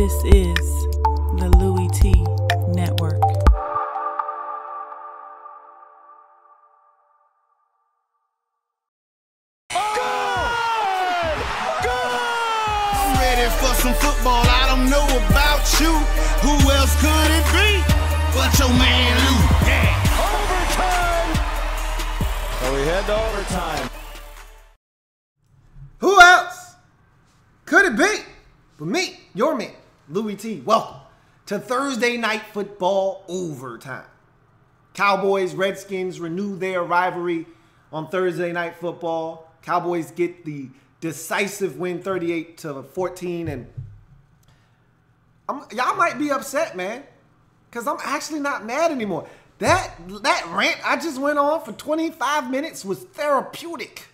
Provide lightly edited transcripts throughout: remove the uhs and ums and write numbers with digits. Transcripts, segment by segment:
This is the Louie T Network. I'm ready for some football. I don't know about you. Who else could it be but your man Louie? Yeah. Overtime! So we head to overtime. Who else could it be but me, your man, Louie T? Welcome to Thursday Night Football Overtime. Cowboys, Redskins renew their rivalry on Thursday Night Football. Cowboys get the decisive win, 38-14, and y'all might be upset, man, because I'm actually not mad anymore. That rant I just went on for 25 minutes was therapeutic.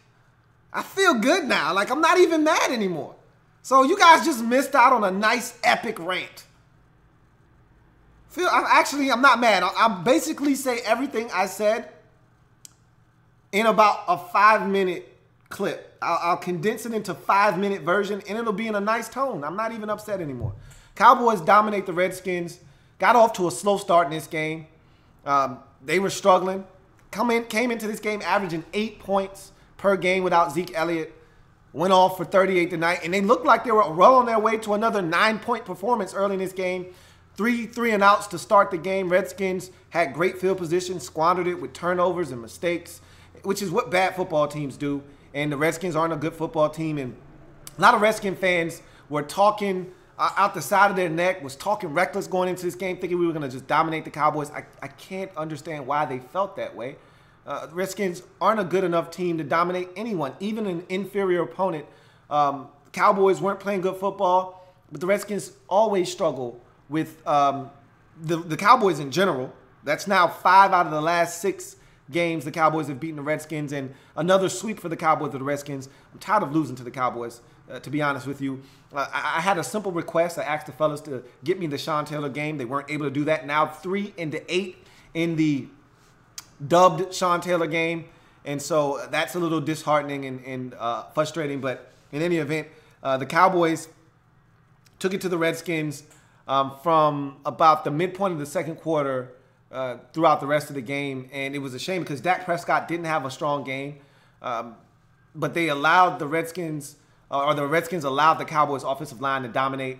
I feel good now. Like, I'm not even mad anymore. So you guys just missed out on a nice, epic rant. I'm not mad. I'll basically say everything I said in about a 5-minute clip. I'll condense it into 5-minute version, and it'll be in a nice tone. I'm not even upset anymore. Cowboys dominate the Redskins. Got off to a slow start in this game. They were struggling. Came into this game averaging 8 points per game without Zeke Elliott. Went off for 38 tonight, and they looked like they were well on their way to another 9-point performance early in this game. Three and outs to start the game. Redskins had great field position, squandered it with turnovers and mistakes, which is what bad football teams do. And the Redskins aren't a good football team. And a lot of Redskin fans were talking out the side of their neck, was talking reckless going into this game, thinking we were going to just dominate the Cowboys. I can't understand why they felt that way. The Redskins aren't a good enough team to dominate anyone, even an inferior opponent. Cowboys weren't playing good football, but the Redskins always struggle with the Cowboys in general. That's now 5 out of the last 6 games the Cowboys have beaten the Redskins, and another sweep for the Cowboys or the Redskins. I'm tired of losing to the Cowboys, to be honest with you. I had a simple request. I asked the fellas to get me the Sean Taylor game. They weren't able to do that. Now 3-8 in the dubbed Sean Taylor game, and so that's a little disheartening and frustrating. But in any event, the Cowboys took it to the Redskins from about the midpoint of the second quarter throughout the rest of the game, and it was a shame because Dak Prescott didn't have a strong game, but they allowed the Redskins, or the Redskins allowed the Cowboys offensive line to dominate.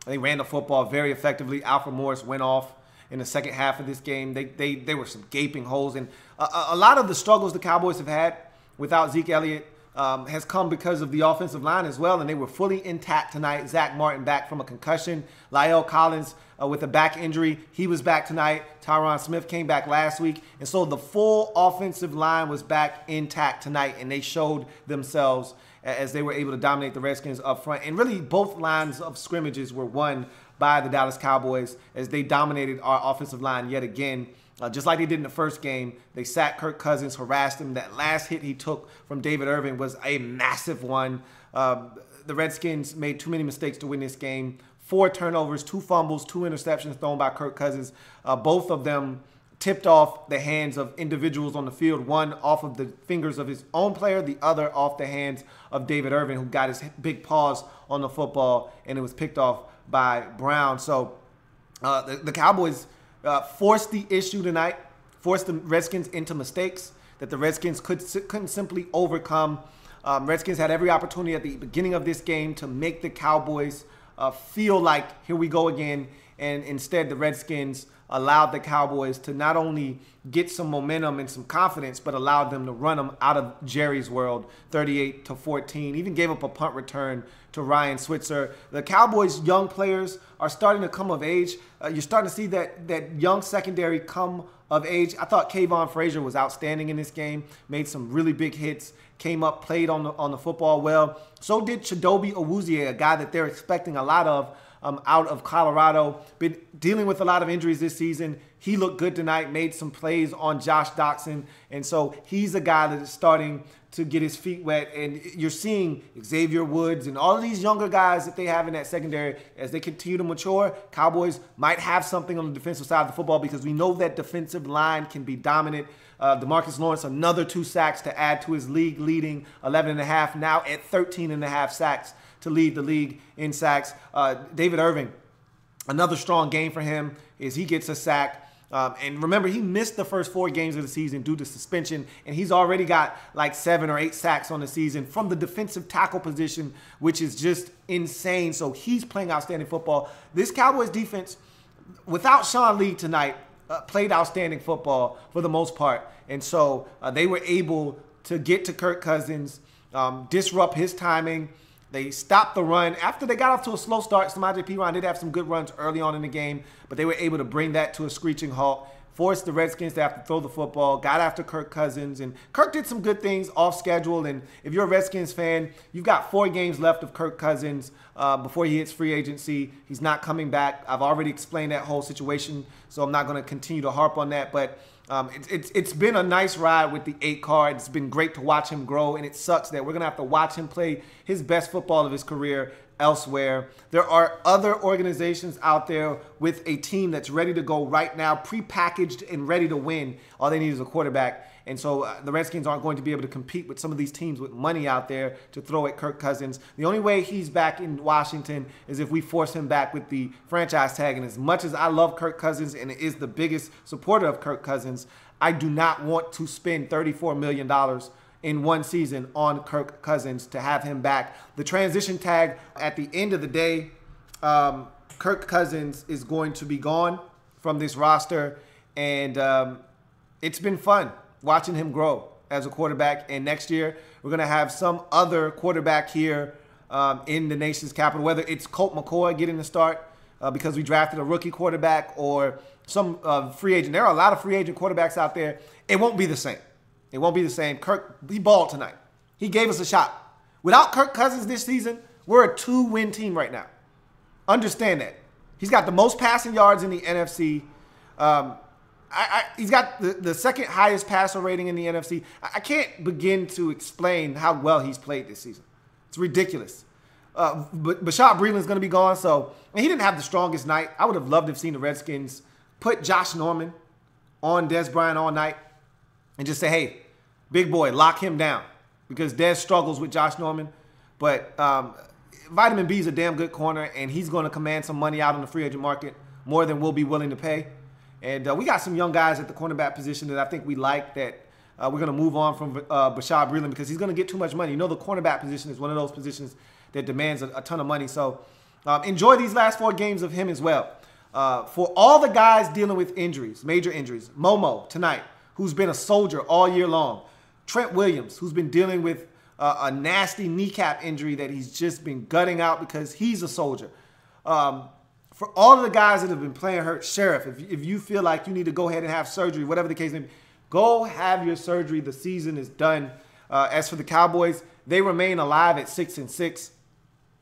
They ran the football very effectively. Alfred Morris went off in the second half of this game. There were some gaping holes, and a lot of the struggles the Cowboys have had without Zeke Elliott has come because of the offensive line as well, and they were fully intact tonight. Zach Martin back from a concussion. La'el Collins with a back injury. He was back tonight. Tyron Smith came back last week, and so the full offensive line was back intact tonight, and they showed themselves as they were able to dominate the Redskins up front. And really, both lines of scrimmages were won by the Dallas Cowboys as they dominated our offensive line yet again. Just like they did in the first game, they sacked Kirk Cousins, harassed him. That last hit he took from David Irving was a massive one. The Redskins made too many mistakes to win this game. 4 turnovers, 2 fumbles, 2 interceptions thrown by Kirk Cousins. Both of them tipped off the hands of individuals on the field. One off of the fingers of his own player, the other off the hands of David Irving, who got his big paws on the football, and it was picked off by Brown. So the Cowboys forced the issue tonight, forced the Redskins into mistakes that the Redskins couldn't simply overcome. Redskins had every opportunity at the beginning of this game to make the Cowboys feel like, here we go again, and instead the Redskins allowed the Cowboys to not only get some momentum and some confidence, but allowed them to run them out of Jerry's world, 38-14. Even gave up a punt return to Ryan Switzer. The Cowboys' young players are starting to come of age. You're starting to see that young secondary come of age. I thought Kayvon Frazier was outstanding in this game, made some really big hits, came up, played on the football well. So did Chidobe Awuzie, a guy that they're expecting a lot of out of Colorado. Been dealing with a lot of injuries this season. He looked good tonight, made some plays on Josh Doxson, and so he's a guy that is starting to get his feet wet. And you're seeing Xavier Woods and all of these younger guys that they have in that secondary as they continue to mature. Cowboys might have something on the defensive side of the football because we know that defensive line can be dominant. DeMarcus Lawrence, another 2 sacks to add to his league-leading 11.5, now at 13.5 sacks to lead the league in sacks. David Irving another strong game for him is he gets a sack. And remember, he missed the first 4 games of the season due to suspension, and he's already got like 7 or 8 sacks on the season from the defensive tackle position, which is just insane. So he's playing outstanding football. This Cowboys defense, without Sean Lee tonight, played outstanding football for the most part. And so they were able to get to Kirk Cousins, disrupt his timing. They stopped the run. After they got off to a slow start, Samaje Perine did have some good runs early on in the game, but they were able to bring that to a screeching halt, forced the Redskins to have to throw the football, got after Kirk Cousins, and Kirk did some good things off schedule. And if you're a Redskins fan, you've got 4 games left of Kirk Cousins before he hits free agency. He's not coming back. I've already explained that whole situation, so I'm not going to continue to harp on that, but it's been a nice ride with the 8 card. It's been great to watch him grow, and it sucks that we're going to have to watch him play his best football of his career elsewhere. There are other organizations out there with a team that's ready to go right now, prepackaged and ready to win. All they need is a quarterback. And so the Redskins aren't going to be able to compete with some of these teams with money out there to throw at Kirk Cousins. The only way he's back in Washington is if we force him back with the franchise tag. And as much as I love Kirk Cousins and is the biggest supporter of Kirk Cousins, I do not want to spend $34 million in one season on Kirk Cousins to have him back. The transition tag, at the end of the day, Kirk Cousins is going to be gone from this roster. And it's been fun watching him grow as a quarterback. And next year, we're going to have some other quarterback here in the nation's capital, whether it's Colt McCoy getting the start because we drafted a rookie quarterback, or some free agent. There are a lot of free agent quarterbacks out there. It won't be the same. It won't be the same. Kirk, he balled tonight. He gave us a shot. Without Kirk Cousins this season, we're a 2-win team right now. Understand that. He's got the most passing yards in the NFC. He's got the second highest passer rating in the NFC. I can't begin to explain how well he's played this season. It's ridiculous. But Bashaud Breeland's going to be gone, so and he didn't have the strongest night. I would have loved to have seen the Redskins put Josh Norman on Dez Bryant all night and just say, hey, big boy, lock him down, because Dez struggles with Josh Norman. But Vitamin B is a damn good corner, and he's going to command some money out on the free agent market, more than we'll be willing to pay. And we got some young guys at the cornerback position that I think we like, that we're going to move on from Bashaud Breeland, because he's going to get too much money. You know, the cornerback position is one of those positions that demands a ton of money. So enjoy these last 4 games of him as well. For all the guys dealing with injuries, major injuries, Momo tonight, who's been a soldier all year long. Trent Williams, who's been dealing with a nasty kneecap injury that he's just been gutting out because he's a soldier. For all of the guys that have been playing hurt, Sheriff, if you feel like you need to go ahead and have surgery, whatever the case may be, go have your surgery. The season is done. As for the Cowboys, they remain alive at 6-6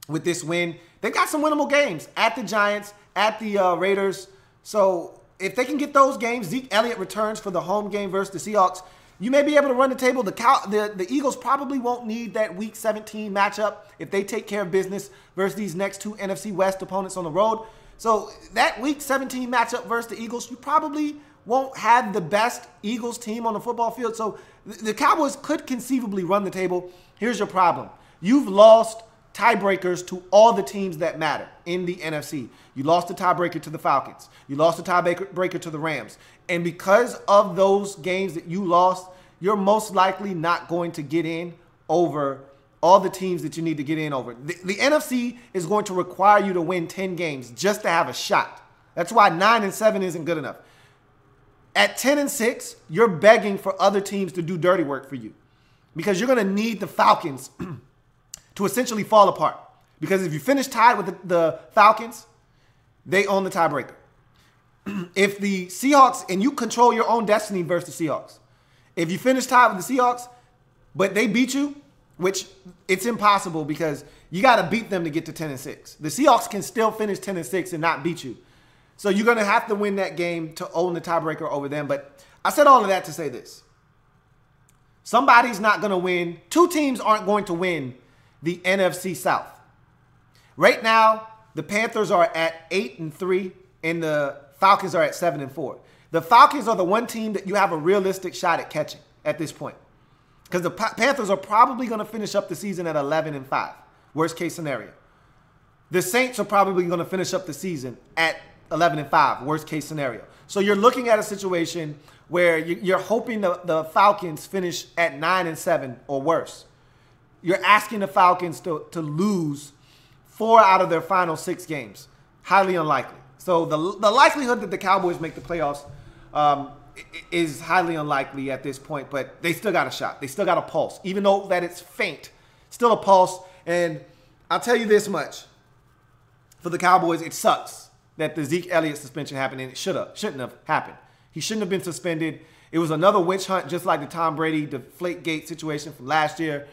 with this win. They've got some winnable games at the Giants, at the Raiders. So if they can get those games, Zeke Elliott returns for the home game versus the Seahawks, you may be able to run the table. The Eagles probably won't need that Week 17 matchup if they take care of business versus these next 2 NFC West opponents on the road. So that Week 17 matchup versus the Eagles, you probably won't have the best Eagles team on the football field. So the Cowboys could conceivably run the table. Here's your problem. You've lost tiebreakers to all the teams that matter in the NFC. You lost the tiebreaker to the Falcons. You lost the tiebreaker to the Rams. And because of those games that you lost, you're most likely not going to get in over all the teams that you need to get in over. The NFC is going to require you to win 10 games just to have a shot. That's why 9-7 isn't good enough. At 10-6, you're begging for other teams to do dirty work for you, because you're going to need the Falcons to essentially fall apart. Because if you finish tied with the Falcons, they own the tiebreaker. If the Seahawks, and you control your own destiny versus the Seahawks. If you finish tied with the Seahawks, but they beat you, which it's impossible because you got to beat them to get to 10-6. The Seahawks can still finish 10-6 and not beat you. So you're going to have to win that game to own the tiebreaker over them. But I said all of that to say this. Somebody's not going to win. 2 teams aren't going to win the NFC South. Right now, the Panthers are at 8-3 and the Falcons are at 7-4. The Falcons are the one team that you have a realistic shot at catching at this point, because the Panthers are probably going to finish up the season at 11-5, worst case scenario. The Saints are probably going to finish up the season at 11-5, worst case scenario. So you're looking at a situation where you're hoping the Falcons finish at 9-7 or worse. You're asking the Falcons to lose 4 out of their final 6 games. Highly unlikely. So the likelihood that the Cowboys make the playoffs is highly unlikely at this point, but they still got a shot. They still got a pulse. Even though that it's faint, still a pulse. And I'll tell you this much. For the Cowboys, it sucks that the Zeke Elliott suspension happened, and it shouldn't have happened. He shouldn't have been suspended. It was another witch hunt, just like the Tom Brady Deflategate situation from last year,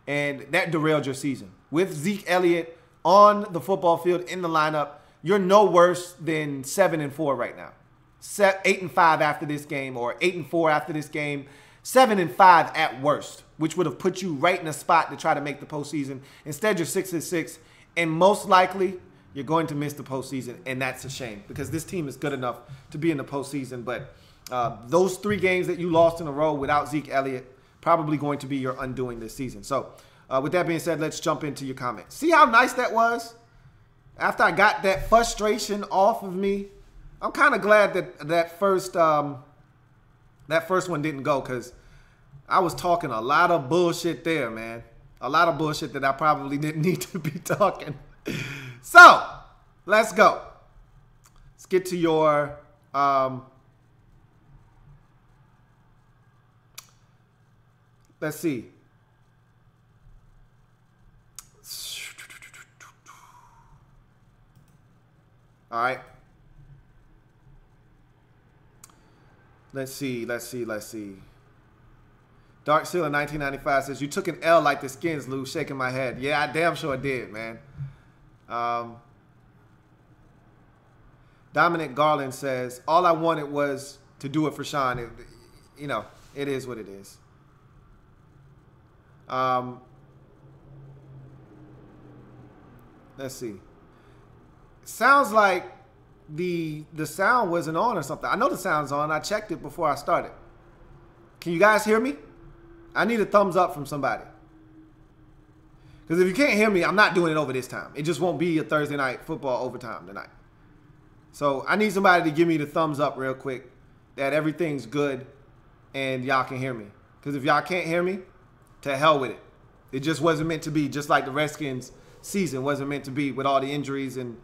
and that derailed your season. With Zeke Elliott on the football field in the lineup, you're no worse than 7-4 right now. 8-5 after this game, or 8-4 after this game. 7-5 at worst, which would have put you right in a spot to try to make the postseason. Instead, you're 6-6, and most likely you're going to miss the postseason, and that's a shame because this team is good enough to be in the postseason. But those 3 games that you lost in a row without Zeke Elliott probably going to be your undoing this season. So with that being said, let's jump into your comments. See how nice that was? After I got that frustration off of me, I'm kind of glad that that first one didn't go, because I was talking a lot of bullshit there, man. A lot of bullshit that I probably didn't need to be talking. So, let's go. Let's get to your let's see. All right. Let's see. Dark Seal in 1995 says, you took an L like the Skins, Lou, shaking my head. Yeah, I damn sure did, man. Dominic Garland says, all I wanted was to do it for Sean. It is what it is. Let's see. Sounds like the sound wasn't on or something. I know the sound's on. I checked it before I started. Can you guys hear me? I need a thumbs up from somebody. Because if you can't hear me, I'm not doing it over this time. It just won't be a Thursday night football overtime tonight. So I need somebody to give me the thumbs up real quick that everything's good and y'all can hear me. Because if y'all can't hear me, to hell with it. It just wasn't meant to be, just like the Redskins season wasn't meant to be with all the injuries and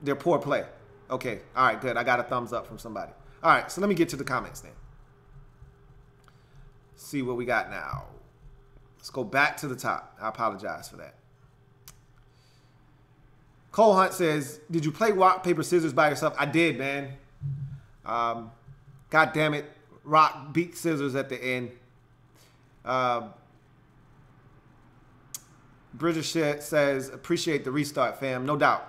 their poor play. Okay. All right, good. I got a thumbs up from somebody. All right, so let me get to the comments then. See what we got now. Let's go back to the top. I apologize for that. Cole Hunt says, did you play rock, paper, scissors by yourself? I did, man. God damn it. Rock beat scissors at the end. British says, appreciate the restart, fam. No doubt.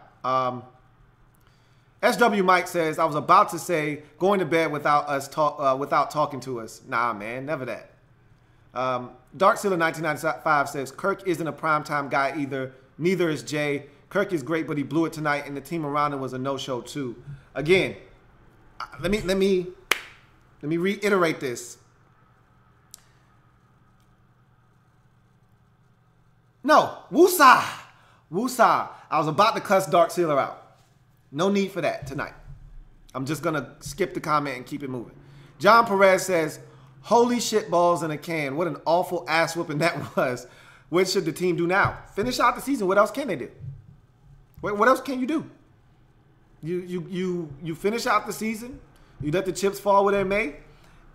SW Mike says, I was about to say going to bed without talking to us. Nah, man, never that. Dark Sealer 1995 says, Kirk isn't a primetime guy either. Neither is Jay. Kirk is great, but he blew it tonight, and the team around him was a no-show too. Again, let me reiterate this. No, woosah. Woosah. I was about to cuss Dark Sealer out. No need for that tonight. I'm just going to skip the comment and keep it moving. John Perez says, holy shit balls in a can. What an awful ass whooping that was. What should the team do now? Finish out the season. What else can they do? What else can you do? You finish out the season. You let the chips fall where they may.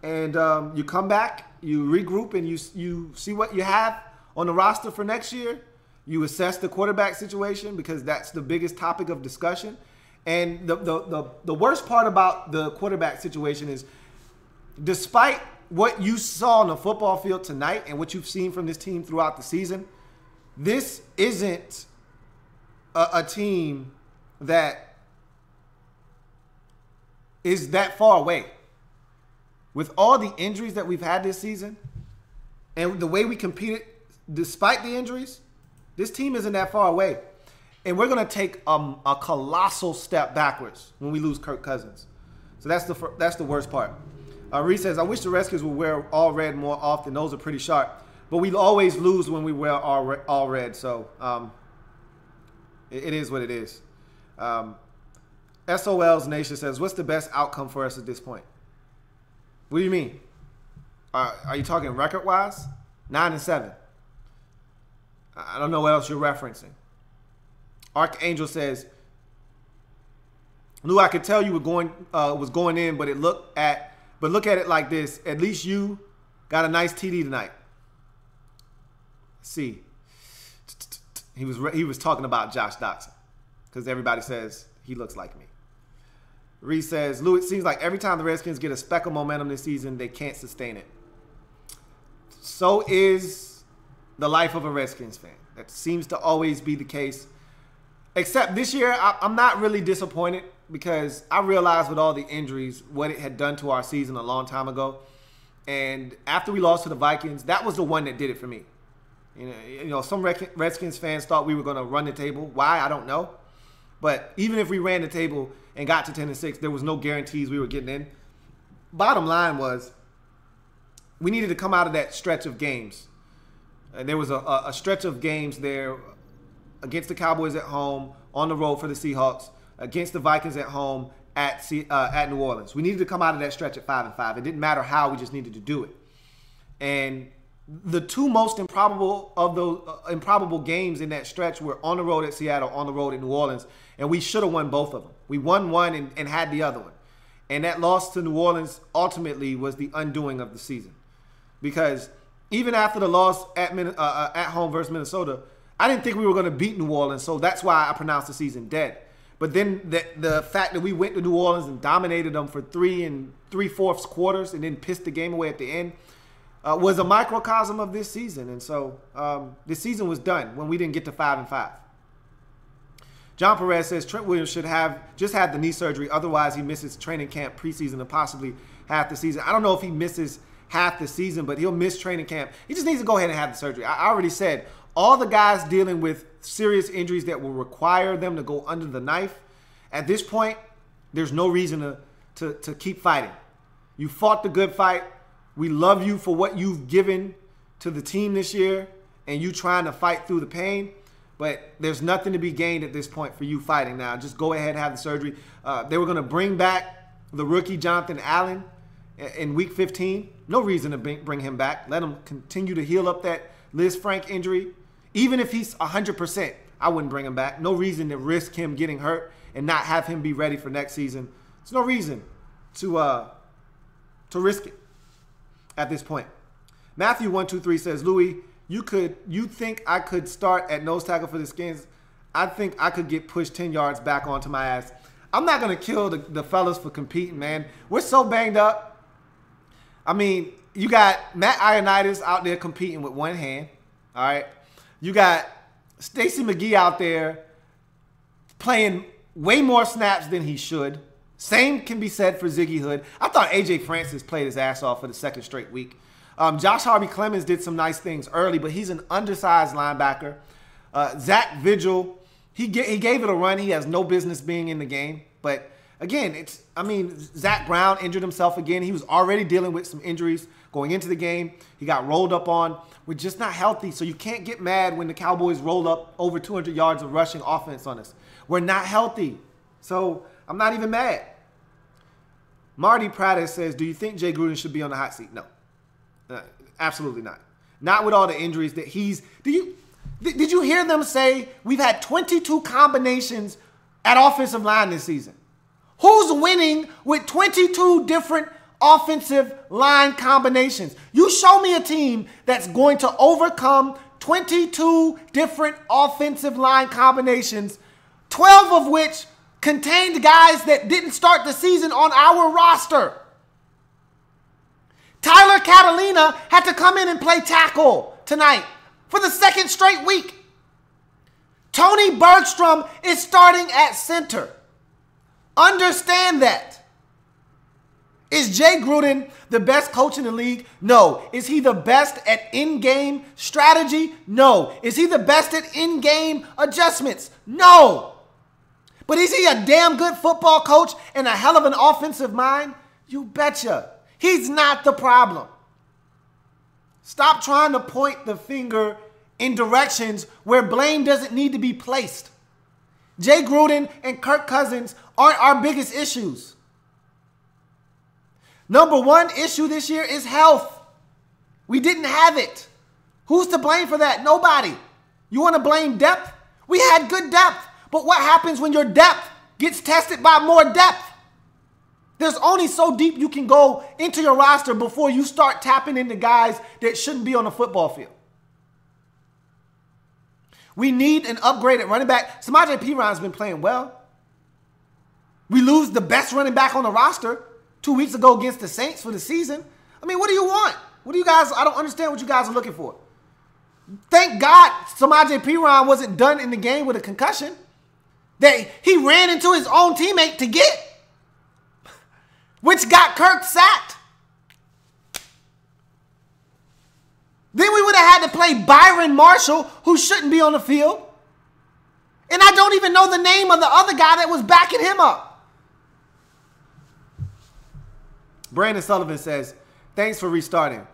And you come back. You regroup and you see what you have on the roster for next year. You assess the quarterback situation because that's the biggest topic of discussion. And the worst part about the quarterback situation is, despite what you saw on the football field tonight and what you've seen from this team throughout the season, this isn't a team that is that far away. With all the injuries that we've had this season and the way we competed despite the injuries, this team isn't that far away. And we're going to take a colossal step backwards when we lose Kirk Cousins. So that's the worst part. Reese says, I wish the Redskins would wear all red more often. Those are pretty sharp. But we always lose when we wear all red. So It is what it is. SOL's Nation says, what's the best outcome for us at this point? What do you mean? Are you talking record-wise? 9-7. I don't know what else you're referencing. Archangel says, Lou, I could tell you was going in, but look at it like this. At least you got a nice TD tonight. Let's see. He was talking about Josh Doctson because everybody says he looks like me. Reese says, Lou, it seems like every time the Redskins get a speck of momentum this season, they can't sustain it. So is the life of a Redskins fan. That seems to always be the case. Except this year, I'm not really disappointed because I realized with all the injuries what it had done to our season a long time ago. And after we lost to the Vikings, that was the one that did it for me. You know, some Redskins fans thought we were going to run the table. Why? I don't know. But even if we ran the table and got to 10-6, there was no guarantees we were getting in. Bottom line was we needed to come out of that stretch of games. And there was a stretch of games there against the Cowboys at home, on the road for the Seahawks, against the Vikings at home at New Orleans. We needed to come out of that stretch at 5-5. It didn't matter how, we just needed to do it. And the two most improbable of those improbable games in that stretch were on the road at Seattle, on the road at New Orleans, and we should have won both of them. We won one and had the other one. And that loss to New Orleans ultimately was the undoing of the season. Because even after the loss at home versus Minnesota, I didn't think we were going to beat New Orleans, so that's why I pronounced the season dead. But then the fact that we went to New Orleans and dominated them for 3 3/4 quarters and then pissed the game away at the end was a microcosm of this season. And so this season was done when we didn't get to 5-5. John Perez says Trent Williams should have just had the knee surgery. Otherwise, he misses training camp, preseason, and possibly half the season. I don't know if he misses half the season, but he'll miss training camp. He just needs to go ahead and have the surgery. I already said all the guys dealing with serious injuries that will require them to go under the knife, at this point, there's no reason to keep fighting. You fought the good fight. We love you for what you've given to the team this year and you trying to fight through the pain. But there's nothing to be gained at this point for you fighting now. Just go ahead and have the surgery. They were going to bring back the rookie Jonathan Allen in Week 15. No reason to bring him back. Let him continue to heal up that Liz Frank injury. Even if he's 100%, I wouldn't bring him back. No reason to risk him getting hurt and not have him be ready for next season. There's no reason to risk it at this point. Matthew 123 says, Louie, you think I could start at nose tackle for the Skins? I think I could get pushed 10 yards back onto my ass. I'm not going to kill the fellas for competing, man. We're so banged up. I mean, you got Matt Ioannidis out there competing with one hand, all right? You got Stacey McGee out there playing way more snaps than he should. Same can be said for Ziggy Hood. I thought A.J. Francis played his ass off for the second straight week. Josh Harvey Clemens did some nice things early, but he's an undersized linebacker. Zach Vigil, he gave it a run. He has no business being in the game. But again, Zach Brown injured himself again. He was already dealing with some injuries going into the game. He got rolled up on. We're just not healthy, so you can't get mad when the Cowboys roll up over 200 yards of rushing offense on us. We're not healthy, so I'm not even mad. Marty Pratis says, do you think Jay Gruden should be on the hot seat? No. Absolutely not. Not with all the injuries that he's... Did you hear them say we've had 22 combinations at offensive line this season? Who's winning with 22 different offensive line combinations? You show me a team that's going to overcome 22 different offensive line combinations, 12 of which contained guys that didn't start the season on our roster. Tyler Catalina had to come in and play tackle tonight for the second straight week. Tony Bergstrom is starting at center. Understand that. Is Jay Gruden the best coach in the league? No. Is he the best at in-game strategy? No. Is he the best at in-game adjustments? No. But is he a damn good football coach and a hell of an offensive mind? You betcha. He's not the problem. Stop trying to point the finger in directions where blame doesn't need to be placed. Jay Gruden and Kirk Cousins aren't our biggest issues. Number one issue this year is health. We didn't have it. Who's to blame for that? Nobody. You want to blame depth? We had good depth. But what happens when your depth gets tested by more depth? There's only so deep you can go into your roster before you start tapping into guys that shouldn't be on the football field. We need an upgraded running back. Samaje Perine's been playing well. We lose the best running back on the roster 2 weeks ago against the Saints for the season. I mean, what do you want? What do you guys, I don't understand what you guys are looking for. Thank God Samaje Perine wasn't done in the game with a concussion that he ran into his own teammate to get, which got Kirk sacked. Then we would have had to play Byron Marshall, who shouldn't be on the field. And I don't even know the name of the other guy that was backing him up. Brandon Sullivan says, thanks for restarting.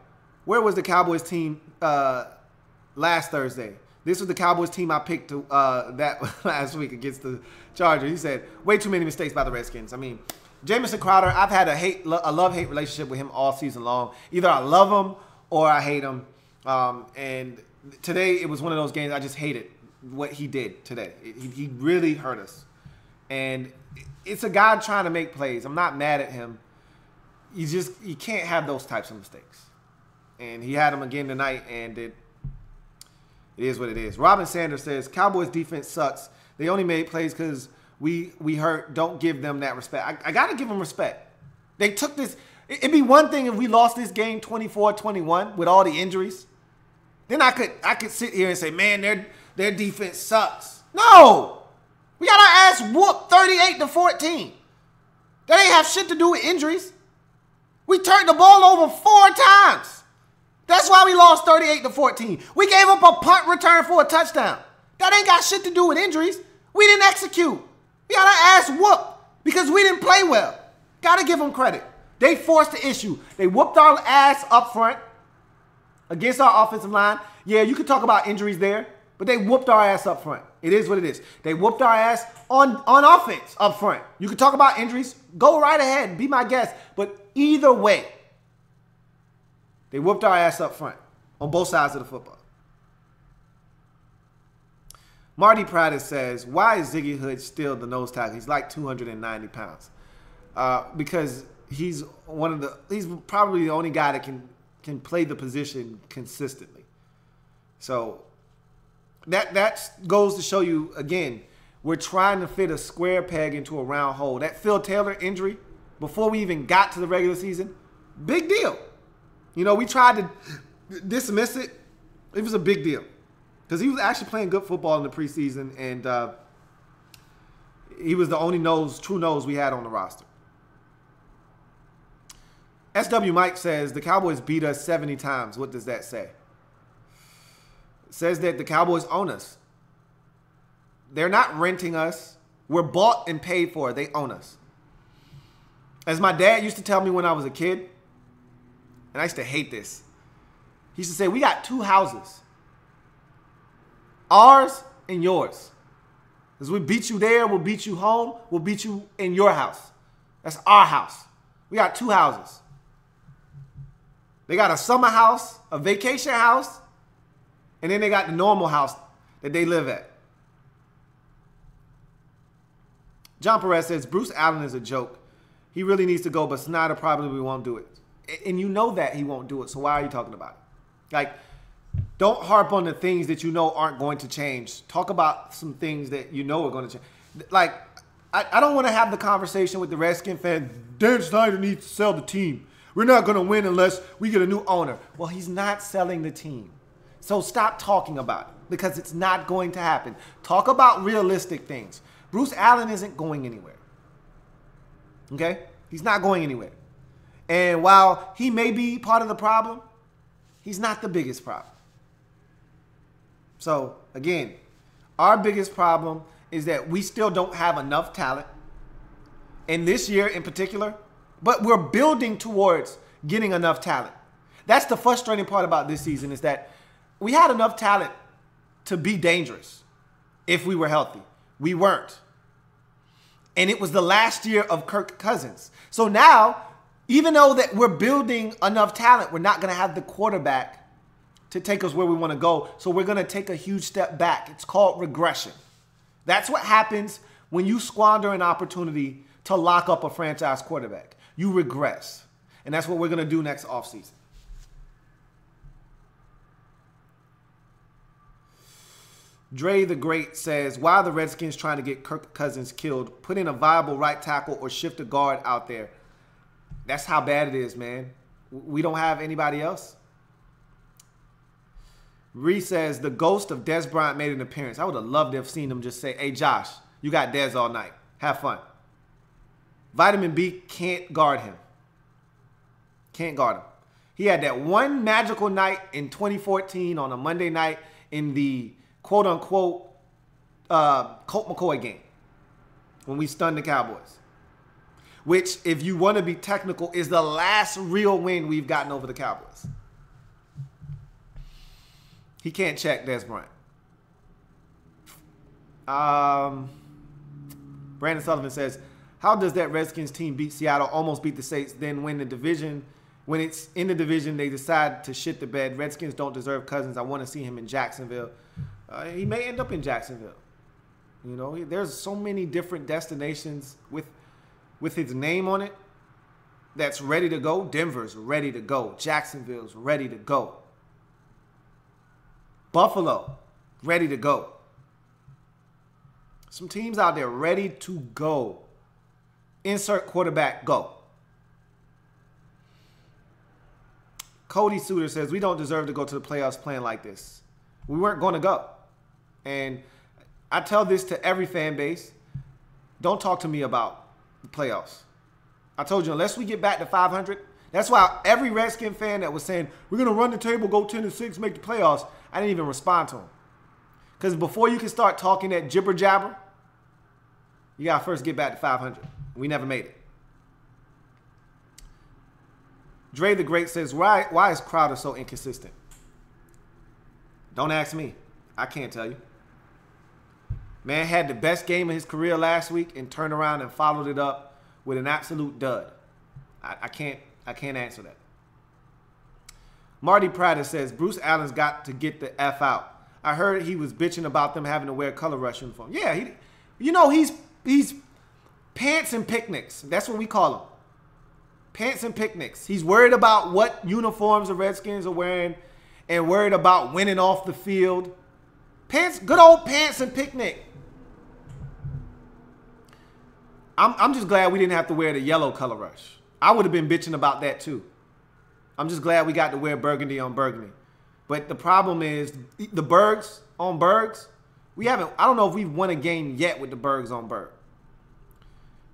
Where was the Cowboys team last Thursday? This was the Cowboys team I picked that last week against the Chargers. He said, way too many mistakes by the Redskins. I mean, Jamison Crowder, I've had a love-hate relationship with him all season long. Either I love him or I hate him. And today it was one of those games I just hated what he did today. He really hurt us. And it's a guy trying to make plays. I'm not mad at him. You can't have those types of mistakes. And he had them again tonight, and it is what it is. Robin Sanders says, Cowboys defense sucks. They only made plays because we hurt. Don't give them that respect. I got to give them respect. They took this. It'd be one thing if we lost this game 24-21 with all the injuries. Then I could sit here and say, man, their defense sucks. No. We got our ass whooped 38-14. That ain't have shit to do with injuries. We turned the ball over 4 times. That's why we lost 38-14. We gave up a punt return for a touchdown. That ain't got shit to do with injuries. We didn't execute. We got our ass whooped because we didn't play well. Got to give them credit. They forced the issue. They whooped our ass up front against our offensive line. Yeah, you could talk about injuries there, but they whooped our ass up front. It is what it is. They whooped our ass on offense up front. You could talk about injuries. Go right ahead. Be my guest. But either way, they whooped our ass up front on both sides of the football. Marty Pratt says, why is Ziggy Hood still the nose tackle? He's like 290 pounds. Because he's probably the only guy that can play the position consistently. So that goes to show you, again, we're trying to fit a square peg into a round hole. That Phil Taylor injury, before we even got to the regular season, big deal. You know, we tried to dismiss it. It was a big deal because he was actually playing good football in the preseason, and he was the only true nose we had on the roster. SW Mike says, the Cowboys beat us 70 times. What does that say? It says that the Cowboys own us. They're not renting us. We're bought and paid for. They own us. As my dad used to tell me when I was a kid, and I used to hate this, he used to say, we got 2 houses. Ours and yours. Because we beat you there, we'll beat you home, we'll beat you in your house. That's our house. We got 2 houses. They got a summer house, a vacation house, and then they got the normal house that they live at. John Perez says, Bruce Allen is a joke. He really needs to go, but Snyder probably won't do it. And you know that he won't do it, so why are you talking about it? Like, don't harp on the things that you know aren't going to change. Talk about some things that you know are going to change. Like, I don't want to have the conversation with the Redskin fan, Dan Snyder needs to sell the team. We're not going to win unless we get a new owner. Well, he's not selling the team. So stop talking about it because it's not going to happen. Talk about realistic things. Bruce Allen isn't going anywhere. Okay? He's not going anywhere. And while he may be part of the problem, he's not the biggest problem. So, again, our biggest problem is that we still don't have enough talent. And this year in particular, but we're building towards getting enough talent. That's the frustrating part about this season is that we had enough talent to be dangerous if we were healthy. We weren't. And it was the last year of Kirk Cousins. So now, even though that we're building enough talent, we're not going to have the quarterback to take us where we want to go. So we're going to take a huge step back. It's called regression. That's what happens when you squander an opportunity to lock up a franchise quarterback. You regress. And that's what we're going to do next offseason. Dre the Great says, why are the Redskins trying to get Kirk Cousins killed? Put in a viable right tackle or shift a guard out there. That's how bad it is, man. We don't have anybody else. Reese says, the ghost of Dez Bryant made an appearance. I would have loved to have seen him just say, hey, Josh, you got Dez all night. Have fun. Vitamin B can't guard him. Can't guard him. He had that one magical night in 2014 on a Monday night in the quote-unquote Colt McCoy game when we stunned the Cowboys, which, if you want to be technical, is the last real win we've gotten over the Cowboys. He can't check Dez Bryant. Brandon Sullivan says, how does that Redskins team beat Seattle, almost beat the Saints, then when it's in the division, they decide to shit the bed? Redskins don't deserve Cousins. I want to see him in Jacksonville. He may end up in Jacksonville. You know, there's so many different destinations with his name on it that's ready to go. Denver's ready to go. Jacksonville's ready to go. Buffalo, ready to go. Some teams out there ready to go. Insert quarterback, go. Cody Suter says, we don't deserve to go to the playoffs playing like this. We weren't going to go. And I tell this to every fan base. Don't talk to me about the playoffs. I told you, unless we get back to 500, that's why every Redskin fan that was saying, we're going to run the table, go 10-6, make the playoffs, I didn't even respond to them. Because before you can start talking that jibber jabber, you got to first get back to 500. We never made it. Dre the Great says, why is Crowder so inconsistent? Don't ask me. I can't tell you. Man had the best game of his career last week and turned around and followed it up with an absolute dud. I can't answer that. Marty Prater says, Bruce Allen's got to get the F out. I heard he was bitching about them having to wear color rush uniform. Yeah, he's pants and picnics. That's what we call him. Pants and picnics. He's worried about what uniforms the Redskins are wearing and worried about winning off the field. Pants, good old pants and picnic. I'm just glad we didn't have to wear the yellow color rush. I would have been bitching about that too. I'm just glad we got to wear burgundy on burgundy. But the problem is the Bergs on Bergs, I don't know if we've won a game yet with the Bergs on Berg.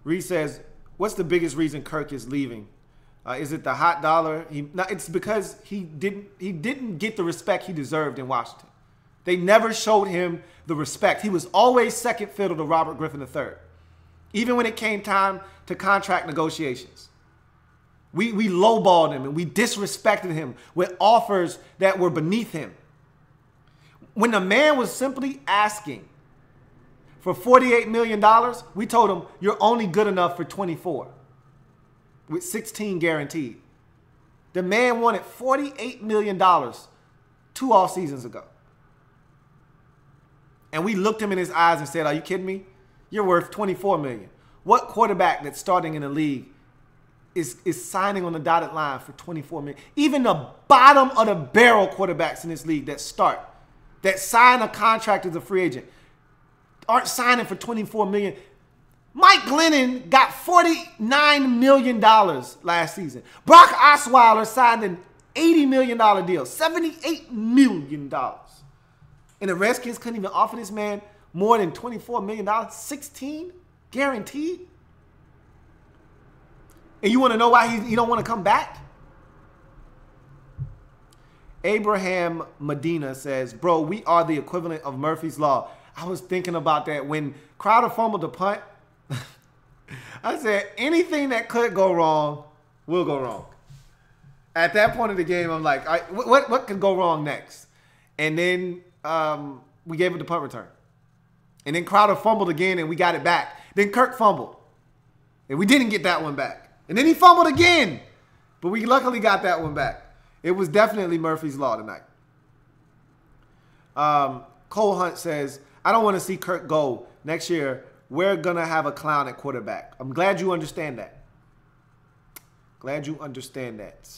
Reed says, what's the biggest reason Kirk is leaving? Is it the hot dollar? It's because he didn't get the respect he deserved in Washington. They never showed him the respect. He was always second fiddle to Robert Griffin III. Even when it came time to contract negotiations. We lowballed him and we disrespected him with offers that were beneath him. When the man was simply asking for $48 million, we told him, you're only good enough for 24 with 16 guaranteed. The man wanted $48 million 2 off seasons ago. And we looked him in his eyes and said, are you kidding me? You're worth $24 million. What quarterback that's starting in the league is signing on the dotted line for $24 million? Even the bottom of the barrel quarterbacks in this league that sign a contract as a free agent aren't signing for $24 million. Mike Glennon got $49 million last season. Brock Osweiler signed an $80 million deal, $78 million. And the Redskins couldn't even offer this man more than $24 million, 16 guaranteed. And you want to know why he don't want to come back? Abraham Medina says, bro, we are the equivalent of Murphy's Law. I was thinking about that when Crowder fumbled the punt. I said, anything that could go wrong will go wrong. At that point of the game, I'm like, what could go wrong next? And then we gave it the punt return. And then Crowder fumbled again, and we got it back. Then Kirk fumbled, and we didn't get that one back. And then he fumbled again, but we luckily got that one back. It was definitely Murphy's Law tonight. Cole Hunt says, I don't want to see Kirk go. Next year, we're going to have a clown at quarterback. I'm glad you understand that. Glad you understand that.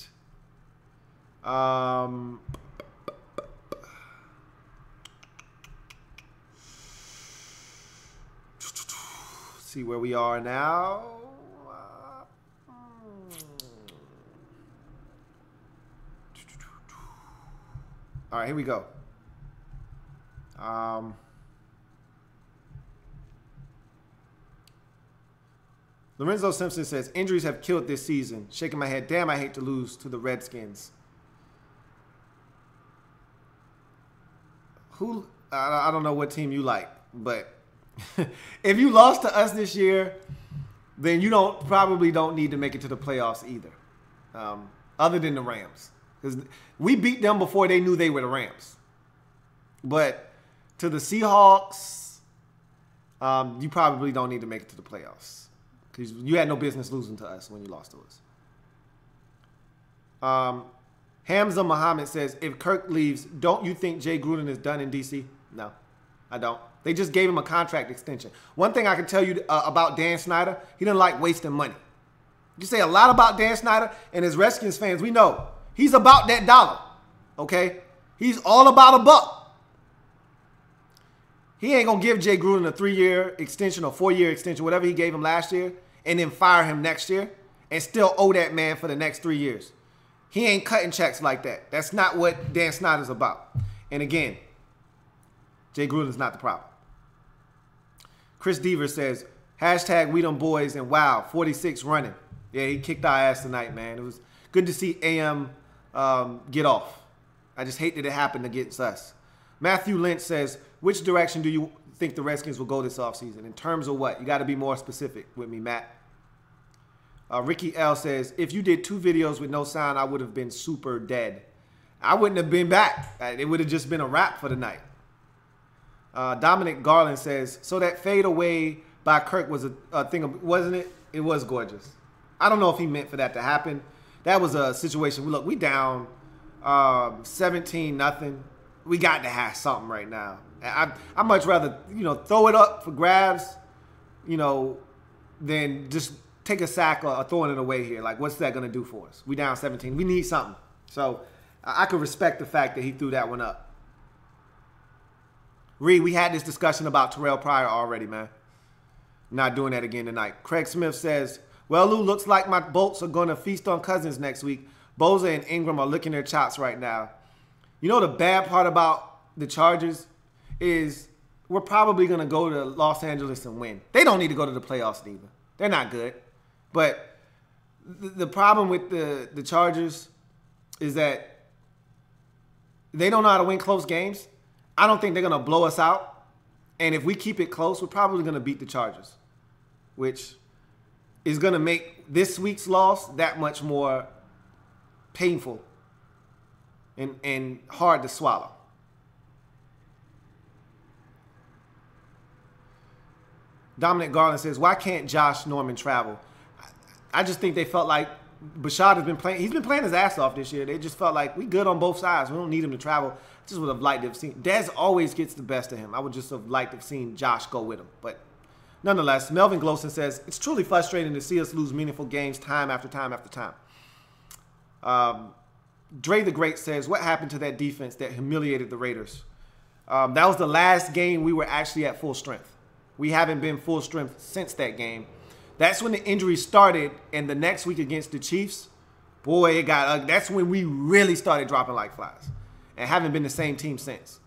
See where we are now. All right, here we go. Lorenzo Simpson says, injuries have killed this season. Shaking my head. Damn, I hate to lose to the Redskins. I don't know what team you like, but if you lost to us this year, then you probably don't need to make it to the playoffs either, other than the Rams. Because we beat them before they knew they were the Rams. But to the Seahawks, you probably don't need to make it to the playoffs. Because you had no business losing to us when you lost to us. Hamza Muhammad says, if Kirk leaves, don't you think Jay Gruden is done in D.C.? No, I don't. They just gave him a contract extension. One thing I can tell you about Dan Snyder, he doesn't like wasting money. You say a lot about Dan Snyder, and as Redskins fans, we know he's about that dollar, okay? He's all about a buck. He ain't going to give Jay Gruden a 3-year extension or 4-year extension, whatever he gave him last year, and then fire him next year and still owe that man for the next 3 years. He ain't cutting checks like that. That's not what Dan Snyder's about. And again, Jay Gruden's not the problem. Chris Deaver says, hashtag we them boys, and wow, 46 running. Yeah, he kicked our ass tonight, man. It was good to see AM get off. I just hate that it happened against us. Matthew Lynch says, which direction do you think the Redskins will go this offseason? In terms of what? You got to be more specific with me, Matt. Ricky L says, if you did 2 videos with no sound, I would have been super dead. I wouldn't have been back. It would have just been a wrap for the night. Dominic Garland says, so that fade away by Kirk was a thing, wasn't it? It was gorgeous. I don't know if he meant for that to happen. That was a situation. Look, we down 17-0. We got to have something right now. I'd much rather, throw it up for grabs, than just take a sack or throwing it away here. Like, what's that going to do for us? We down 17. We need something. So I could respect the fact that he threw that one up. Reed, we had this discussion about Terrell Pryor already, man. Not doing that again tonight. Craig Smith says, well, Lou, looks like my Bolts are going to feast on Cousins next week. Boza and Ingram are licking their chops right now. You know the bad part about the Chargers is we're probably going to go to Los Angeles and win. They don't need to go to the playoffs either. They're not good. But the problem with the Chargers is that they don't know how to win close games. I don't think they're going to blow us out. And if we keep it close, we're probably going to beat the Chargers, which is going to make this week's loss that much more painful and hard to swallow. Dominic Garland says, why can't Josh Norman travel? I just think they felt like Bashad has been playing. He's been playing his ass off this year. They just felt like we good on both sides. We don't need him to travel. I just would have liked to have seen. Dez always gets the best of him. I would just have liked to have seen Josh go with him. But nonetheless, Melvin Glowson says, it's truly frustrating to see us lose meaningful games time after time after time. Dre the Great says, what happened to that defense that humiliated the Raiders? That was the last game we were actually at full strength. We haven't been full strength since that game. That's when the injury started, and the next week against the Chiefs, boy, it got that's when we really started dropping like flies and haven't been the same team since.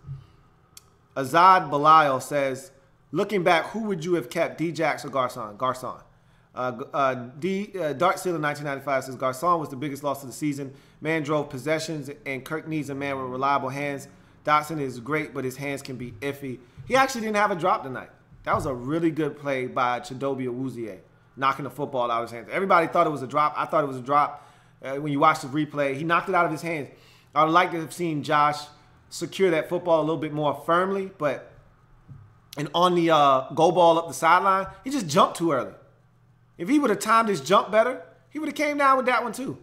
Azad Belial says, looking back, who would you have kept, D-Jax or Garcon? Garcon. Dart Seal in 1995 says, Garcon was the biggest loss of the season. Man drove possessions, and Kirk needs a man with reliable hands. Dotson is great, but his hands can be iffy. He actually didn't have a drop tonight. That was a really good play by Chidobe Awuzie, knocking the football out of his hands. Everybody thought it was a drop. I thought it was a drop. When you watch the replay, he knocked it out of his hands. I would like to have seen Josh secure that football a little bit more firmly, but And on the go ball up the sideline, he just jumped too early. If he would have timed his jump better, he would have came down with that one too.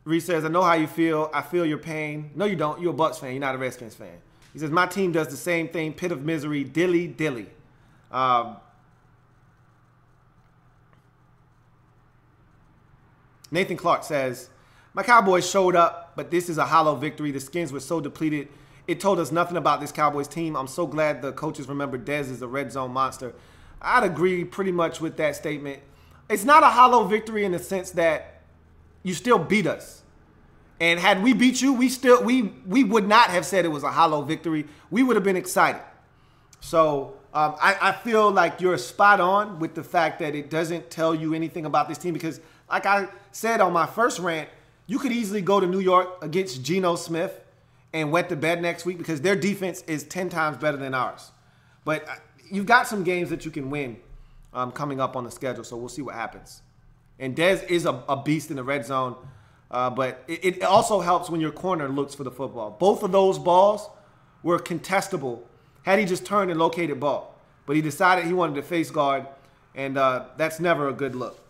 Reese says, I know how you feel. I feel your pain. No, you don't. You're a Bucs fan. You're not a Redskins fan. He says, my team does the same thing. Pit of misery. Dilly, dilly. Nathan Clark says, my Cowboys showed up, but this is a hollow victory. The Skins were so depleted. It told us nothing about this Cowboys team. I'm so glad the coaches remember Dez is a red zone monster. I'd agree pretty much with that statement. It's not a hollow victory in the sense that you still beat us. And had we beat you, we would not have said it was a hollow victory. We would have been excited. So I feel like you're spot on with the fact that it doesn't tell you anything about this team because, like I said on my first rant, you could easily go to New York against Geno Smith and wet the bed next week because their defense is 10 times better than ours. But you've got some games that you can win coming up on the schedule, so we'll see what happens. And Dez is a beast in the red zone, but it also helps when your corner looks for the football. Both of those balls were contestable had he just turned and located ball. But he decided he wanted to face guard, and that's never a good look.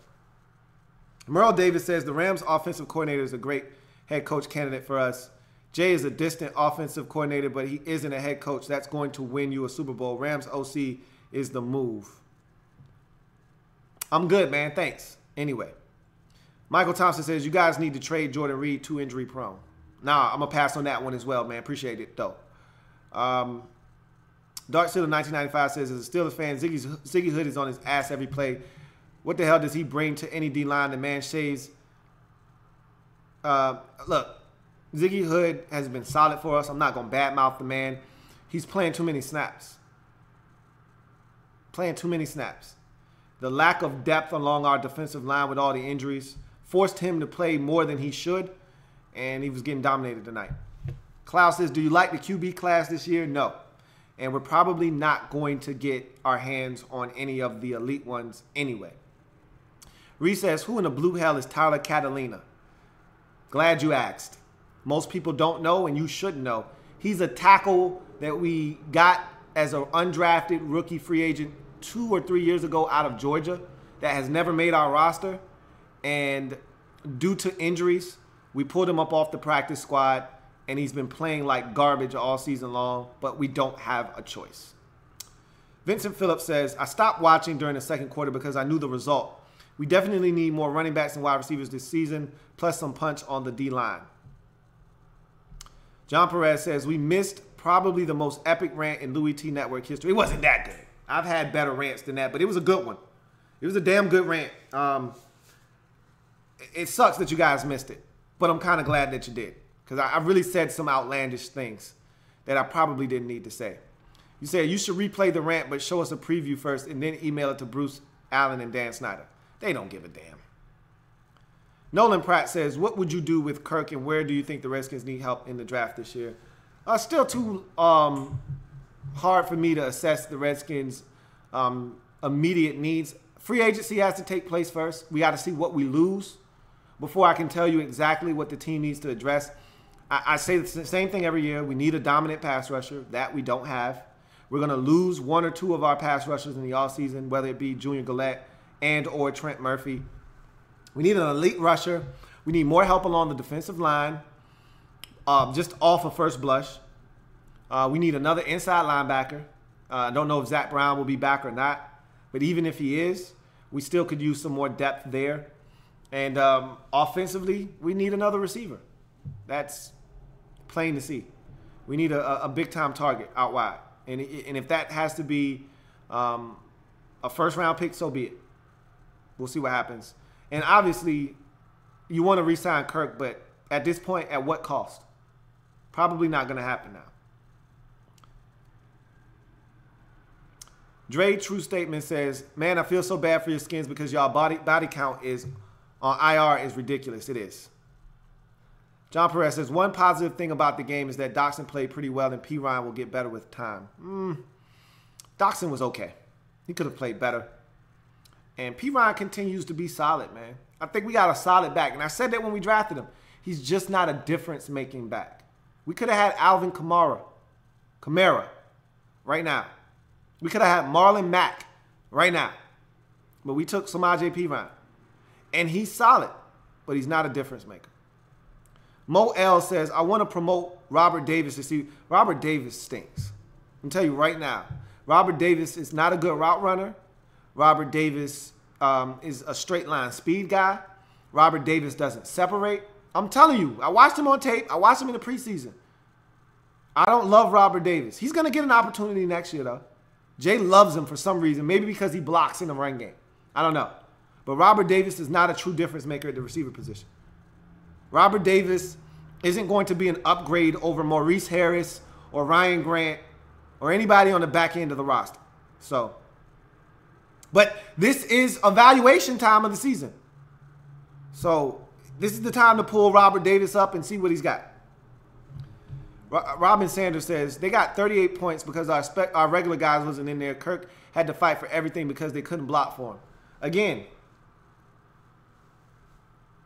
Merle Davis says, the Rams offensive coordinator is a great head coach candidate for us. Jay is a distant offensive coordinator, but he isn't a head coach. That's going to win you a Super Bowl. Rams OC is the move. I'm good, man. Thanks. Anyway, Michael Thompson says, you guys need to trade Jordan Reed, too injury prone. Nah, I'm going to pass on that one as well, man. Appreciate it, though. Dark Steeler 1995 says, as a Steelers fan, Ziggy Hood is on his ass every play. What the hell does he bring to any D-line? The man shaves. Look, Ziggy Hood has been solid for us. I'm not going to badmouth the man. He's playing too many snaps. The lack of depth along our defensive line with all the injuries forced him to play more than he should, and he was getting dominated tonight. Klaus says, do you like the QB class this year? No. And we're probably not going to get our hands on any of the elite ones anyway. Reese says, who in the blue hell is Tyler Catalina? Glad you asked. Most people don't know, and you should know. He's a tackle that we got as an undrafted rookie free agent 2 or 3 years ago out of Georgia that has never made our roster. And due to injuries, we pulled him up off the practice squad, and he's been playing like garbage all season long, but we don't have a choice. Vincent Phillips says, I stopped watching during the second quarter because I knew the result. We definitely need more running backs and wide receivers this season, plus some punch on the D-line. John Perez says, we missed probably the most epic rant in Louie T Network history. It wasn't that good. I've had better rants than that, but it was a good one. It was a damn good rant. It sucks that you guys missed it, but I'm kind of glad that you did because I really said some outlandish things that I probably didn't need to say. You said you should replay the rant, but show us a preview first and then email it to Bruce Allen and Dan Snyder. They don't give a damn. Nolan Pratt says, what would you do with Kirk and where do you think the Redskins need help in the draft this year? Still too hard for me to assess the Redskins' immediate needs. Free agency has to take place first. We got to see what we lose before I can tell you exactly what the team needs to address. I say the same thing every year. We need a dominant pass rusher. That we don't have. We're going to lose 1 or 2 of our pass rushers in the offseason, whether it be Junior Gillette and or Trent Murphy. We need an elite rusher. We need more help along the defensive line, just off of first blush. We need another inside linebacker. I don't know if Zach Brown will be back or not, but even if he is, we still could use some more depth there. And offensively, we need another receiver. That's plain to see. We need a big-time target out wide. And if that has to be a first-round pick, so be it. We'll see what happens. And obviously, you want to re-sign Kirk, but at this point, at what cost? Probably not going to happen now. Dre True Statement says, man, I feel so bad for your Skins because y'all body count is on IR is ridiculous. It is. John Perez says, one positive thing about the game is that Doxson played pretty well and P. Ryan will get better with time. Doxson was okay. He could have played better. And P. Ryan continues to be solid, man. I think we got a solid back. And I said that when we drafted him. He's just not a difference-making back. We could have had Alvin Kamara right now. We could have had Marlon Mack right now. But we took Samaje Perine. And he's solid, but he's not a difference maker. Mo L says, I want to promote Robert Davis to see. Robert Davis stinks. I'm tell you right now. Robert Davis is not a good route runner. Robert Davis is a straight line speed guy. Robert Davis doesn't separate. I'm telling you, I watched him on tape. I watched him in the preseason. I don't love Robert Davis. He's going to get an opportunity next year, though. Jay loves him for some reason. Maybe because he blocks in the run game. I don't know. But Robert Davis is not a true difference maker at the receiver position. Robert Davis isn't going to be an upgrade over Maurice Harris or Ryan Grant or anybody on the back end of the roster. So, but this is evaluation time of the season. So, this is the time to pull Robert Davis up and see what he's got. Robin Sanders says, they got 38 points because our regular guys wasn't in there. Kirk had to fight for everything because they couldn't block for him. Again,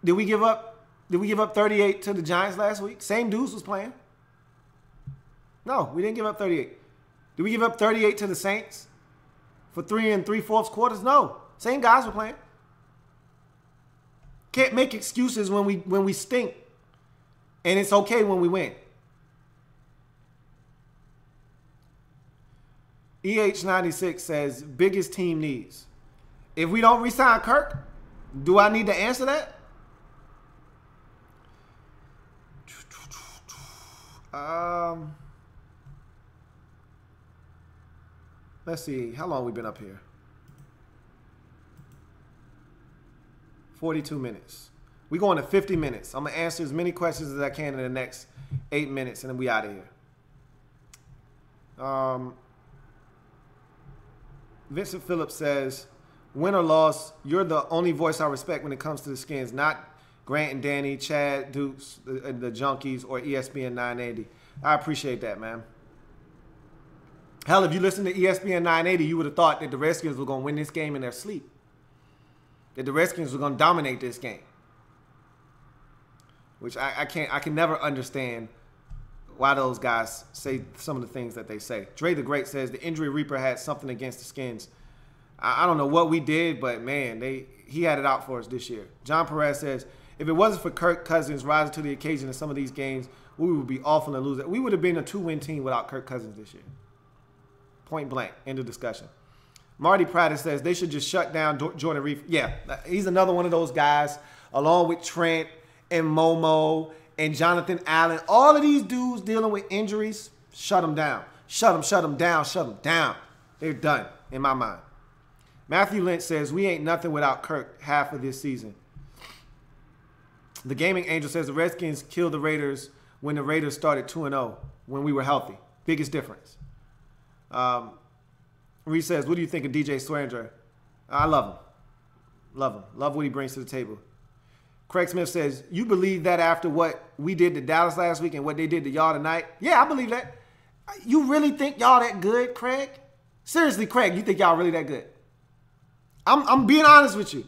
did we give up 38 to the Giants last week? Same dudes was playing. No, we didn't give up 38. Did we give up 38 to the Saints for 3 3/4 quarters? No. Same guys were playing. Can't make excuses when we stink. And it's okay when we win. EH96 says, biggest team needs. If we don't re-sign Kirk, do I need to answer that? Let's see. How long we been up here? 42 minutes. We're going to 50 minutes. I'm going to answer as many questions as I can in the next 8 minutes, and then we out of here. Vincent Phillips says, win or loss, you're the only voice I respect when it comes to the Skins, not Grant and Danny, Chad, Dukes, the Junkies, or ESPN 980. I appreciate that, man. Hell, if you listen to ESPN 980, you would have thought that the Redskins were going to win this game in their sleep. That the Redskins were going to dominate this game. Which I can never understand why those guys say some of the things that they say. Dre the Great says the Injury Reaper had something against the Skins. I don't know what we did, but man, he had it out for us this year. John Perez says, if it wasn't for Kirk Cousins rising to the occasion in some of these games, we would be awful and losing. We would have been a 2-win team without Kirk Cousins this year. Point blank. End of discussion. Marty Pratt says they should just shut down Jordan Reed. Yeah, he's another one of those guys, along with Trent and Momo and Jonathan Allen. All of these dudes dealing with injuries, shut them down. Shut them down. They're done, in my mind. Matthew Lynch says, we ain't nothing without Kirk half of this season. The Gaming Angel says the Redskins killed the Raiders when the Raiders started 2-0 when we were healthy. Biggest difference. Reed says, what do you think of DJ Swearinger? I love him. Love him. Love what he brings to the table. Craig Smith says, you believe that after what we did to Dallas last week and what they did to y'all tonight? Yeah, I believe that. You really think y'all that good, Craig? Seriously, Craig, you think y'all really that good? I'm being honest with you.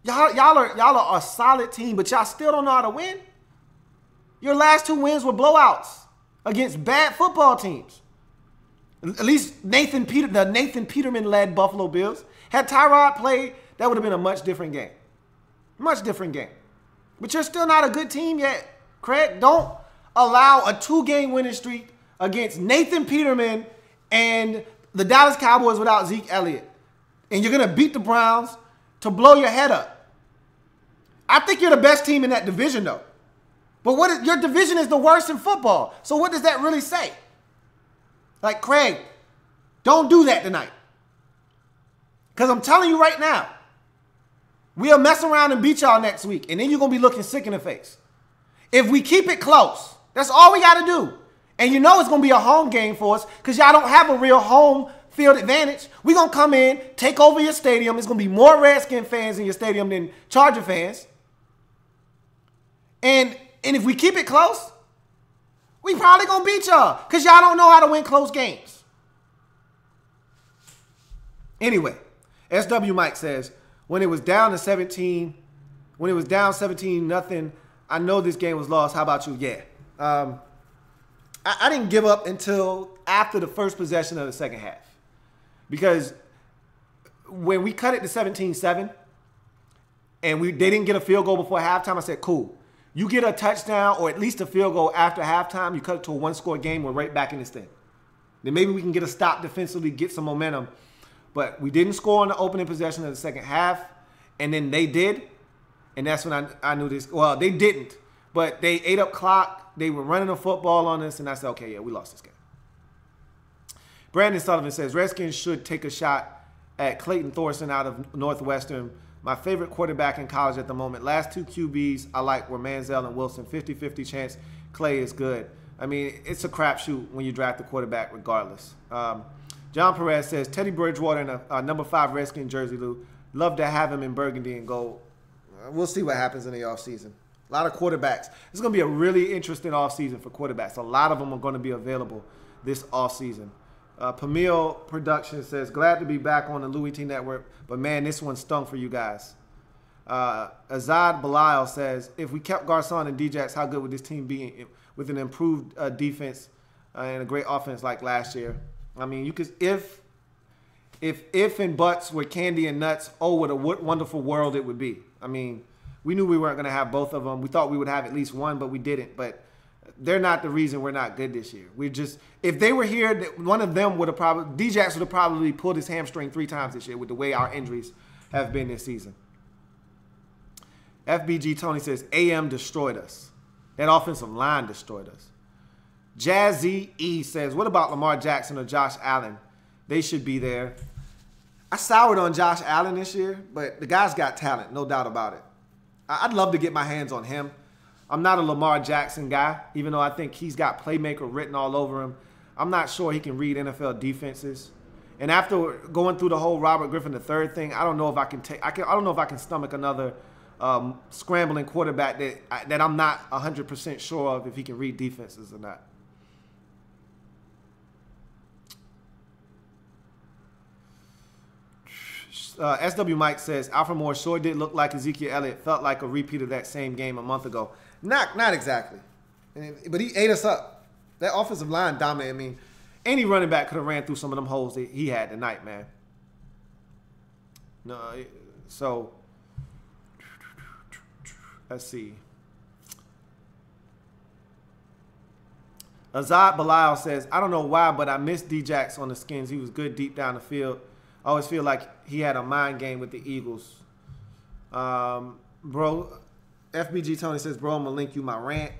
Y'all are a solid team, but y'all still don't know how to win. Your last 2 wins were blowouts against bad football teams. At least the Nathan Peterman-led Buffalo Bills. Had Tyrod played, that would have been a much different game. Much different game. But you're still not a good team yet, Craig. Don't allow a 2-game winning streak against Nathan Peterman and the Dallas Cowboys without Zeke Elliott. And you're going to beat the Browns to blow your head up. I think you're the best team in that division, though. But your division is the worst in football. So what does that really say? Like, Craig, don't do that tonight. Because I'm telling you right now, we'll mess around and beat y'all next week. And then you're going to be looking sick in the face. If we keep it close, that's all we got to do. And you know it's going to be a home game for us because y'all don't have a real home field advantage. We're going to come in, take over your stadium. It's going to be more Redskin fans in your stadium than Charger fans. And if we keep it close, we probably going to beat y'all because y'all don't know how to win close games. Anyway, SW Mike says, when it was down 17-0, I know this game was lost. How about you? Yeah. I didn't give up until after the first possession of the second half. Because when we cut it to 17-7 and they didn't get a field goal before halftime, I said, cool. You get a touchdown or at least a field goal after halftime, you cut it to a one-score game, we're right back in this thing. Then maybe we can get a stop defensively, get some momentum. But we didn't score on the opening possession of the second half, and then they did. And that's when I knew this. Well, they didn't, but they ate up clock. They were running the football on us, and I said, okay, yeah, we lost this game. Brandon Sullivan says, Redskins should take a shot at Clayton Thorson out of Northwestern. My favorite quarterback in college at the moment. Last two QBs I like were Manziel and Wilson. 50-50 chance Clay is good. I mean, it's a crapshoot when you draft a quarterback regardless. John Perez says, Teddy Bridgewater in a number 5 Redskin jersey, Lou. Love to have him in burgundy and gold. We'll see what happens in the offseason. A lot of quarterbacks. It's going to be a really interesting offseason for quarterbacks. A lot of them are going to be available this offseason. Pamil Productions says, glad to be back on the Louie T Network, but man, this one stung for you guys. Azad Belial says, if we kept Garcon and Djax, how good would this team be with an improved defense and a great offense like last year? I mean, you could if and buts were candy and nuts, oh, what a wonderful world it would be. I mean, we knew we weren't going to have both of them. We thought we would have at least one, but we didn't. But they're not the reason we're not good this year. We just, if they were here, one of them would have probably, Djax would have probably pulled his hamstring 3 times this year with the way our injuries have been this season. FBG Tony says, AM destroyed us. That offensive line destroyed us. Jazzy E says, what about Lamar Jackson or Josh Allen? They should be there. I soured on Josh Allen this year, but the guy's got talent, no doubt about it. I'd love to get my hands on him. I'm not a Lamar Jackson guy, even though I think he's got playmaker written all over him. I'm not sure he can read NFL defenses. And after going through the whole Robert Griffin III thing, I don't know if I can take. I don't know if I can stomach another scrambling quarterback that I'm not 100% sure of if he can read defenses or not. SW Mike says, Alfred Moore sure did look like Ezekiel Elliott. Felt like a repeat of that same game a month ago. Not exactly. But he ate us up. That offensive line dominated. I mean, any running back could have ran through some of them holes that he had tonight, man. No, so let's see. Azad Belial says, I don't know why, but I miss Djax on the Skins. He was good deep down the field. I always feel like he had a mind game with the Eagles. Bro, FBG Tony says, bro, I'm going to link you my rant.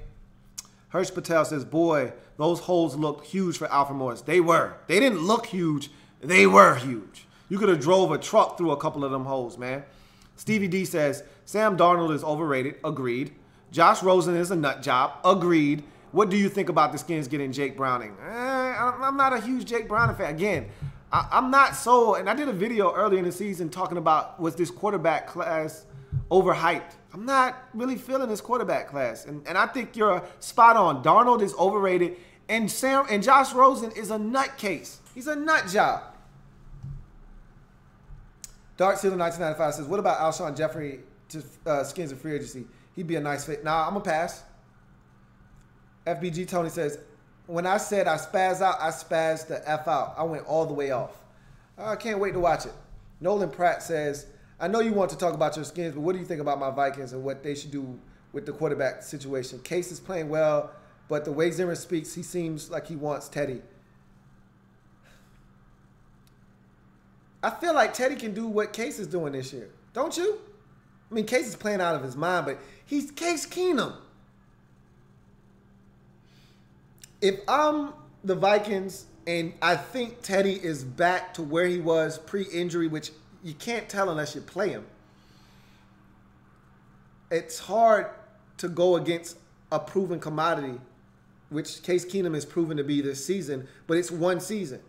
Hirsch Patel says, boy, those holes looked huge for Alfred Morris. They were. They didn't look huge. They were huge. You could have drove a truck through a couple of them holes, man. Stevie D says, Sam Darnold is overrated. Agreed. Josh Rosen is a nut job. Agreed. What do you think about the Skins getting Jake Browning? I'm not a huge Jake Browning fan. Again, I'm not so, and I did a video earlier in the season talking about, was this quarterback class overhyped? I'm not really feeling this quarterback class. And I think you're spot on. Darnold is overrated, and Josh Rosen is a nutcase. He's a nut job. Dark Sealer 1995 says, what about Alshon Jeffrey to Skins in free agency? He'd be a nice fit. Nah, I'm going to pass. FBG Tony says, when I said I spaz out, I spazzed the F out. I went all the way off. I can't wait to watch it. Nolan Pratt says, I know you want to talk about your Skins, but what do you think about my Vikings and what they should do with the quarterback situation? Case is playing well, but the way Zimmer speaks, he seems like he wants Teddy. I feel like Teddy can do what Case is doing this year. Don't you? I mean, Case is playing out of his mind, but he's Case Keenum. If I'm the Vikings and I think Teddy is back to where he was pre-injury, which you can't tell unless you play him, it's hard to go against a proven commodity, which Case Keenum is proven to be this season, but it's one season.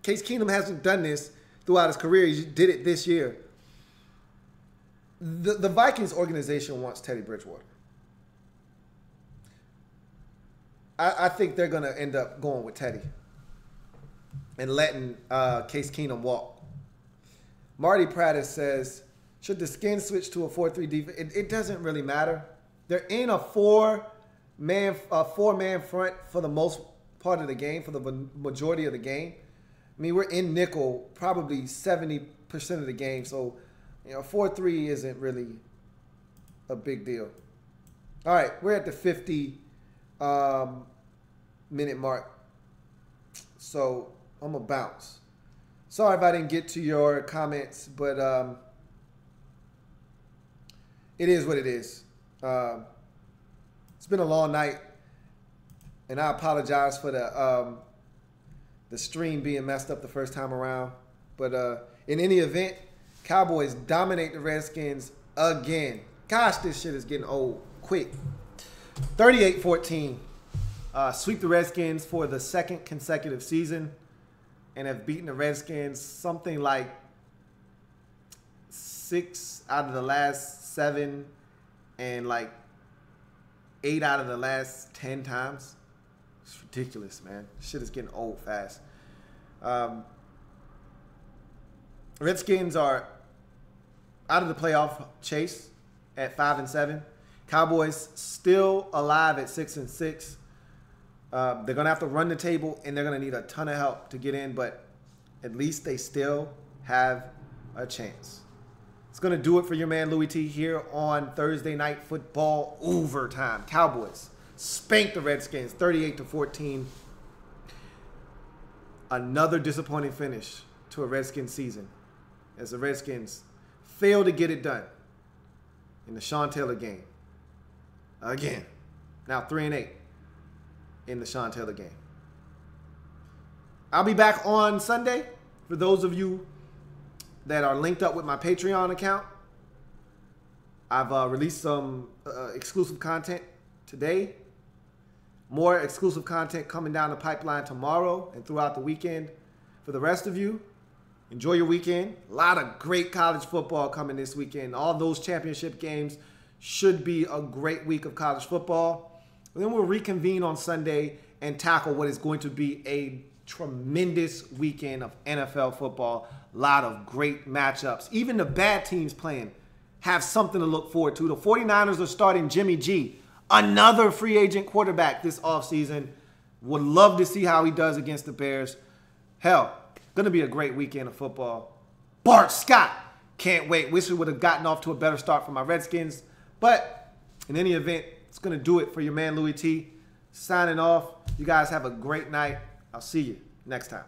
Case Keenum hasn't done this throughout his career. He did it this year. The Vikings organization wants Teddy Bridgewater. I think they're going to end up going with Teddy and letting Case Keenum walk. Marty Prattis says, should the Skins switch to a 4-3 defense? It doesn't really matter. They're in a 4-man 4-man front for the most part of the game, for the majority of the game. I mean, we're in nickel probably 70% of the game, so 4-3 isn't really a big deal. All right, we're at the 50 minute mark, so I'm gonna bounce. Sorry if I didn't get to your comments, but it is what it is. It's been a long night, and I apologize for the stream being messed up the first time around. But in any event, Cowboys dominate the Redskins again. Gosh, this shit is getting old quick. 38-14. Sweep the Redskins for the second consecutive season and have beaten the Redskins something like 6 out of the last 7 and like 8 out of the last 10 times. It's ridiculous, man. Shit is getting old fast. Redskins are out of the playoff chase at 5-7. Cowboys still alive at 6-6. They're going to have to run the table, and they're going to need a ton of help to get in, but at least they still have a chance. It's going to do it for your man Louie T here on Thursday Night Football Overtime. Cowboys spanked the Redskins 38-14. Another disappointing finish to a Redskins season as the Redskins failed to get it done in the Sean Taylor game. Again, now 3-8 in the Sean Taylor game. I'll be back on Sunday. For those of you that are linked up with my Patreon account, I've released some exclusive content today. More exclusive content coming down the pipeline tomorrow and throughout the weekend. For the rest of you, enjoy your weekend. A lot of great college football coming this weekend. All those championship games should be a great week of college football. And then we'll reconvene on Sunday and tackle what is going to be a tremendous weekend of NFL football. A lot of great matchups. Even the bad teams playing have something to look forward to. The 49ers are starting Jimmy G, another free agent quarterback this offseason. Would love to see how he does against the Bears. Hell, going to be a great weekend of football. Bart Scott, can't wait. Wish we would have gotten off to a better start for my Redskins. But in any event, it's going to do it for your man Louie T. Signing off. You guys have a great night. I'll see you next time.